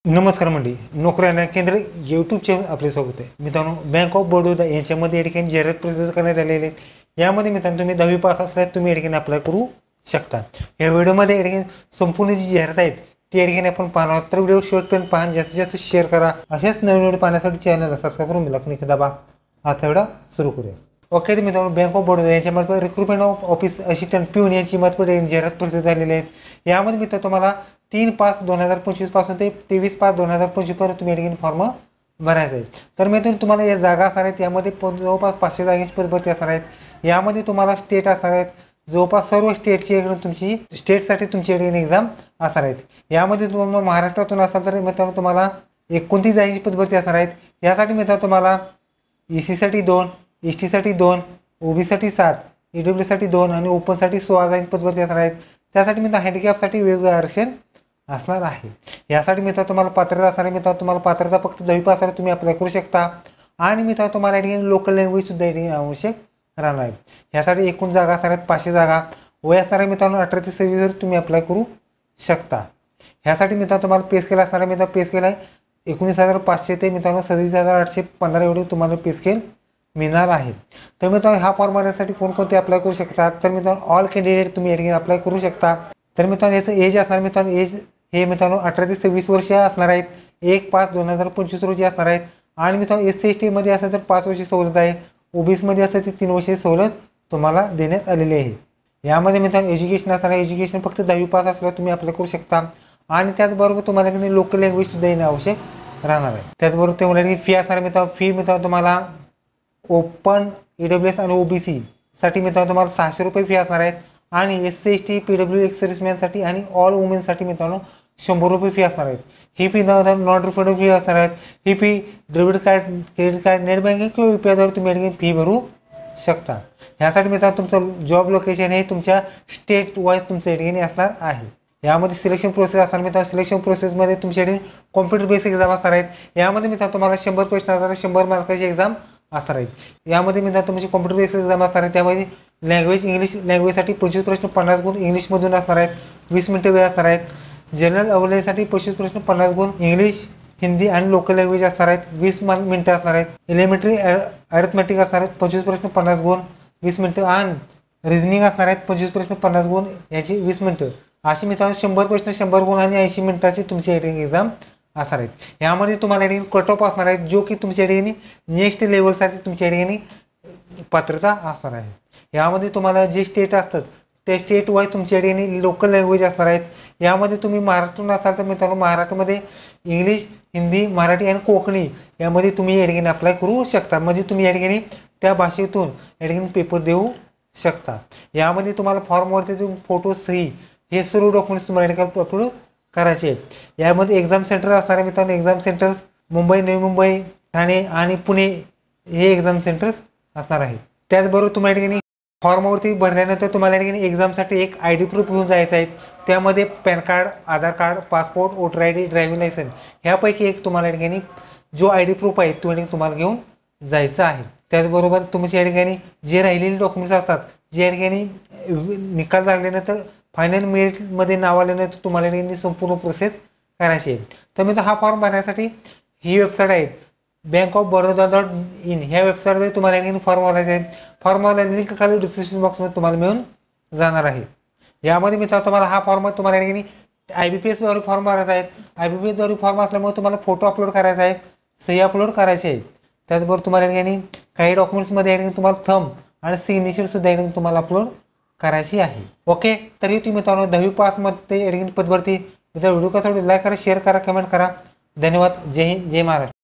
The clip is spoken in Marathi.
नमस्कार मंडळी, नोकऱ्यांना केंद्र यूट्यूब चॅनल आपले स्वागत आहे. मित्रांनो, बँक ऑफ बडोदा यांच्यामध्ये या ठिकाणी जाहिरात प्रोसेस करण्यात आलेले आहेत. यामध्ये मित्रांनो तुम्ही 10वी पास असल्यास तुम्ही या ठिकाणी अप्लाय करू शकता. या व्हिडिओमध्ये या ठिकाणी संपूर्ण जी जाहिरात आहेत ती या ठिकाणी आपण पाहणार आहोत. तर व्हिडिओ शेवटपर्यंत पहा, जास्तीत जास्त शेअर करा. अशाच नवीन व्हिडिओ पाहण्यासाठी चॅनलला सबस्क्राईब करून बेल दाबा. आता व्हिडिओ सुरू करूया. ओके, तर मित्रांनो, बँक ऑफ बडोदा यांच्यामार्फत रिक्रुटमेंट ऑफ ऑफिस असिस्टंट पिऊन यांची मार्फत जाहिरात प्रसिद्ध झालेली आहेत. यामध्ये मित्र तुम्हाला 3/5/2025 पासून ते 23/5/2025 पर्यंत तुम्ही या ठिकाणी फॉर्म भरायचा आहे. तर मित्रांनो, तुम्हाला या जागा असणार आहेत. यामध्ये जवळपास 500 जागांची पदभरती असणार आहेत. यामध्ये तुम्हाला स्टेट असणार आहेत. जवळपास सर्व स्टेटची तुमची स्टेटसाठी तुमची एक्झाम असणार आहेत. यामध्ये तुम्हाला महाराष्ट्रातून असाल तर मित्रांनो तुम्हाला 29 जागांची पदभरती असणार आहेत. यासाठी मित्रांनो तुम्हाला EC साठी 2, ST साठी 2, OBC साठी 7, EW साठी 2 आणि ओपनसाठी 16 जागांची पदभरती असणार आहेत. त्यासाठी मित्र हँडिकॅपसाठी वेगवेगळे आरक्षण असणार आहे. यासाठी मित्र तुम्हाला पात्रता असणार आहे. मित्र तुम्हाला पात्रता फक्त 10वी पास आहे तुम्ही अप्लाय करू शकता. आणि मित्र तुम्हाला या ठिकाणी लोकल लँग्वेज सुद्धा या ठिकाणी आवश्यक राहणार आहे. यासाठी एकूण जागा असणार आहेत 500 जागा. वय असणार आहे मित्रांनो 18 ते 26 वर तुम्ही अप्लाय करू शकता. ह्यासाठी मित्र तुम्हाला पे स्केल असणार आहे. मित्र पे स्केल आहे 19,500 ते मित्रांनो 37,815 एवढे तुम्हाला पे स्केल मिळणार आहे. तर मित्रांनो, हा फॉर्म भरण्यासाठी कोणकोणते अप्लाय करू शकतात? तर मित्रांनो, ऑल कॅन्डिडेट तुम्ही या ठिकाणी अप्लाय करू शकता. तर मित्रांनो, याचं एज असणार मित्रांनो, एज हे मित्रांनो 18 ते 26 वर्ष असणार आहेत. 1/5/2025 रोजी असणार आहेत. आणि मित्रांनो, SC/ST मध्ये असेल तर 5 वर्षी सवलत आहे. OBC मध्ये असेल तर 3 वर्षे सवलत तुम्हाला देण्यात आलेली आहे. यामध्ये मित्रांनो एज्युकेशन असणार आहे. एज्युकेशन फक्त 10वी पास असल्यावर तुम्ही अप्लाय करू शकता. आणि त्याचबरोबर तुम्हाला लोकल लँग्वेज सुद्धा येणे आवश्यक राहणार आहे. त्याचबरोबर तुम्हाला फी असणार आहे मित्रांनो. फी मित्रांनो तुम्हाला ओपन EWS आणि OBC साठी मित्रांनो तुम्हाला 600 रुपये फी असणार आहेत. आणि SC/ST PW एक्स सर्व्हिसमॅनसाठी आणि ऑल वुमेनसाठी मित्रांनो 100 रुपये फी असणार आहेत. ही फी नॉन रिफंडेबल फी असणार आहेत. ही fee debit card, credit card, net banking किंवा UPI तुम्ही या ठिकाणी फी भरू शकता. ह्यासाठी मित्रांनो तुमचं जॉब लोकेशन हे तुमच्या स्टेट वाईज तुमच्या या ठिकाणी असणार आहे. यामध्ये सिलेक्शन प्रोसेस असणार मित्रांनो. सिलेक्शन प्रोसेसमध्ये तुमच्या ठिकाणी कॉम्प्युटर बेस्ड एक्झाम असणार आहेत. यामध्ये मित्रांनो तुम्हाला 100 प्रश्न असणार, 100 मार्काची एक्झाम असणार आहेत. यामध्ये मित्रांनो तुमची कॉम्प्युटर बेस्ड एक्झाम असणार आहे. त्यामध्ये लँग्वेज इंग्लिश लँग्वेजसाठी 25 प्रश्न 50 गुण इंग्लिशमधून असणार आहेत. 20 मिनिटं वेळ असणार आहेत. जनरल अवेलेबलसाठी 25 प्रश्न 50 गुण इंग्लिश, हिंदी आणि लोकल लँग्वेज असणार आहेत. 20 मिनिटं असणार आहेत. एलिमेंटरी अरिथमॅटिक असणार आहेत. 25 प्रश्न 50 गुण 20 मिनिटं. आणि रिझनिंग असणार आहेत. 25 प्रश्न 50 गुण याची 20 मिनिटं. अशी मित्रांनो 100 प्रश्न 100 गुण आणि 80 मिनिटाची तुमची एक्झाम असणार आहेत. यामध्ये तुम्हाला या ठिकाणी कट ऑफ असणार आहेत, जो की तुमच्या ठिकाणी नेक्स्ट लेवलसाठी तुमच्या ठिकाणी पात्रता असणार आहे. यामध्ये तुम्हाला जे स्टेट असतात त्या स्टेट वाईज तुमच्या ठिकाणी लोकल लँग्वेज असणार आहेत. यामध्ये तुम्ही महाराष्ट्रातून असाल तर मित्रांनो महाराष्ट्रामध्ये इंग्लिश, हिंदी, मराठी आणि कोकणी यामध्ये तुम्ही या ठिकाणी अप्लाय करू शकता. म्हणजे तुम्ही या ठिकाणी त्या भाषेतून या ठिकाणी पेपर देऊ शकता. यामध्ये तुम्हाला फॉर्मवरती फोटो, सही हे सर्व डॉक्युमेंट्स तुम्हाला या ठिकाणी अपलोड करायचे आहेत. यामध्ये एक्झाम सेंटर असणार आहे मित्रांनो. एक्झाम सेंटर्स मुंबई, नवी मुंबई, ठाणे आणि पुणे हे एक्झाम सेंटर्स असणार आहे. त्याचबरोबर तुम्हाला या ठिकाणी फॉर्मवरती भरल्यानंतर तुम्हाला या ठिकाणी एक्झामसाठी एक ID प्रूफ घेऊन जायचं आहे. त्यामध्ये PAN card, Aadhaar card, passport, voter ID, driving licence ह्यापैकी एक तुम्हाला या ठिकाणी जो ID प्रूफ आहे तो तुम्हाला घेऊन जायचं आहे. त्याचबरोबर तुमच्या या ठिकाणी जे राहिलेले डॉक्युमेंट्स असतात, जे या ठिकाणी निकाल लागल्यानंतर फायनल मेरिटमध्ये नाव आल्यानंतर तुम्हाला या ठिकाणी संपूर्ण प्रोसेस करायची आहे. तर मित्र हा फॉर्म भरण्यासाठी ही वेबसाईट आहे bankofbaroda.in. ह्या वेबसाईटवर तुम्हाला या ठिकाणी फॉर्म भरायचा आहे. फॉर्मला लिंक खाली डिस्क्रिप्शन बॉक्समध्ये तुम्हाला मिळून जाणार आहे. यामध्ये मित्रांनो तुम्हाला हा फॉर्म तुम्हाला या ठिकाणी IBPS द्वारे फॉर्म भरायचा आहे. IBPS द्वारे फॉर्म असल्यामुळे तुम्हाला फोटो अपलोड करायचा आहे, सही अपलोड करायची आहे. त्याचबरोबर तुम्हाला या ठिकाणी काही डॉक्युमेंट्समध्ये या ठिकाणी तुम्हाला थंब आणि सिग्नेचर सुद्धा या ठिकाणी तुम्हाला अपलोड करायची आहे. ओके, तरी तुम्ही मित्रांनो 10वी पासमध्ये या ठिकाणी पदभरती. मित्रांनो व्हिडिओ कसा लाईक करा, शेअर करा, कमेंट करा. धन्यवाद. जय हिंद, जय महाराष्ट्र.